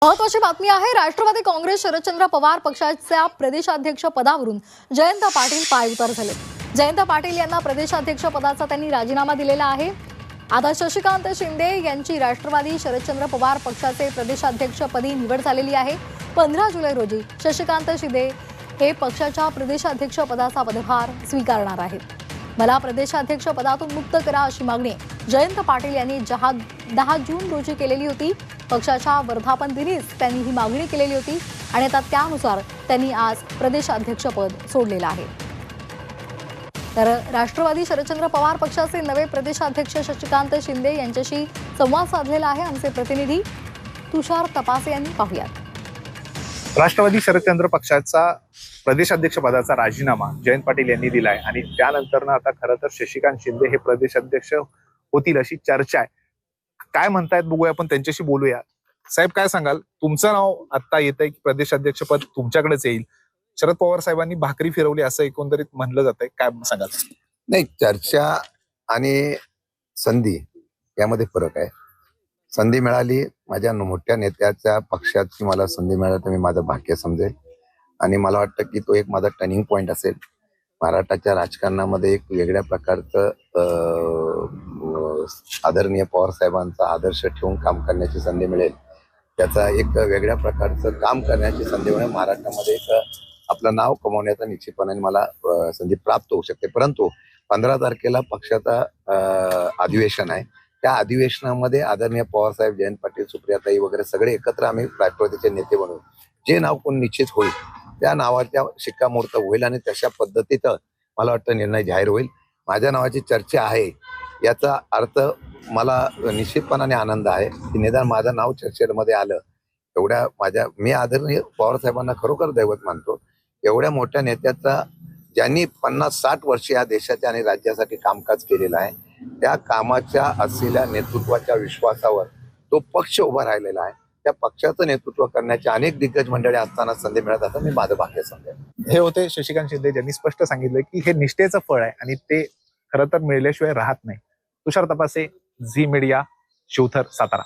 महत्वाची बातमी आहे। राष्ट्रवादी काँग्रेस शरदचंद्र पवार पक्षाच्या प्रदेशाध्यक्ष पदावरून जयंत पाटील पायउतार झाले। जयंत पाटील यांना प्रदेशाध्यक्ष पदाचा त्यांनी राजीनामा दिलेला आहे। आता शशिकांत शिंदे यांची राष्ट्रवादी शरदचंद्र पवार पक्षाचे प्रदेशाध्यक्ष पदी निवड झालेली आहे। 15 जुलै रोजी शशिकांत शिंदे हे पक्षाच्या प्रदेशाध्यक्ष पदाचा पदभार स्वीकारणार आहेत। मला प्रदेशाध्यक्ष पदातून मुक्त करा अशी मागणी जयंत पाटील यांनी 10 जून रोजी केलेली होती। पक्षाच्या वर्धापन दिनीच त्यांनी ही मागणी केलेली होती आणि आता त्यानुसार त्यांनी आज प्रदेशाध्यक्षपद सोडलेलं आहे। तर राष्ट्रवादी शरदचंद्र पवार पक्षाचे नवे प्रदेशाध्यक्ष शशिकांत शिंदे यांच्याशी संवाद साधलेला आहे आमचे प्रतिनिधी तुषार तपासे यांनी। पाहूयात। राष्ट्रवादी शरदचंद्र पक्षाचा प्रदेशाध्यक्ष पदाचा राजीनामा जयंत पाटील यांनी दिलाय आणि त्यानंतर आता खरं तर शशिकांत शिंदे हे प्रदेशाध्यक्ष होतील अशी चर्चा आहे। काय म्हणतायत बघूया, आपण त्यांच्याशी बोलूया। साहेब, काय सांगाल? तुमचं नाव आता येत आहे की प्रदेशाध्यक्ष पद तुमच्याकडेच येईल। शरद पवार साहेबांनी भाकरी फिरवली असं एकंदरीत म्हणलं जात आहे, काय सांगाल? नाही, चर्चा आणि संधी यामध्ये फरक आहे। संधी मिळाली, माझ्या मोठ्या नेत्याच्या पक्षाची मला संधी मिळाली तर मी माझं भाग्य समजेल आणि मला वाटतं की तो एक माझा टर्निंग पॉइंट असेल। महाराष्ट्राच्या राजकारणामध्ये एक वेगळ्या प्रकारचं आदरणीय पवार साहेबांचा आदर्श ठेवून काम करण्याची संधी मिळेल। त्याचा एक वेगळ्या प्रकारचं काम करण्याची संधी मिळेल। महाराष्ट्रामध्ये एक आपलं नाव कमवण्याचा निश्चितपणे मला संधी प्राप्त होऊ शकते। परंतु 15 तारखेला पक्षाचा अधिवेशन आहे। त्या अधिवेशनामध्ये आदरणीय पवार साहेब, जयंत पाटील, सुप्रियाताई वगैरे सगळे एकत्र आम्ही राष्ट्रवादीचे नेते बनवू। जे नाव कोण निश्चित होईल त्या नावाच्या शिक्कामोर्तब होईल आणि तशा पद्धतीनं मला वाटतं निर्णय जाहीर होईल। माझ्या नावाची चर्चा आहे याचा अर्थ मला निश्चितपणाने आनंद आहे की निदान माझं नाव चर्चेमध्ये आलं। मी आदरणीय पवार साहेबांना खरोखर दैवत मानतो। एवढ्या मोठ्या नेत्याचा ज्यांनी 50-60 वर्ष या देशाच्या आणि राज्यासाठी कामकाज केलेलं आहे, त्या कामाच्या असलेल्या नेतृत्वाच्या विश्वासावर तो पक्ष उभा राहिलेला आहे। त्या पक्षाचं नेतृत्व करण्याच्या अनेक दिग्गज मंडळी असताना संधी मिळत असताना मी माझं भाग्य समजेल। हे होते शशिकांत शिंदे, ज्यांनी स्पष्ट सांगितलं की हे निष्ठेचं फळ आहे आणि ते खरं तर मिळल्याशिवाय राहत नाही। तुषार तपासे, झी मीडिया, शिवथर, सातारा।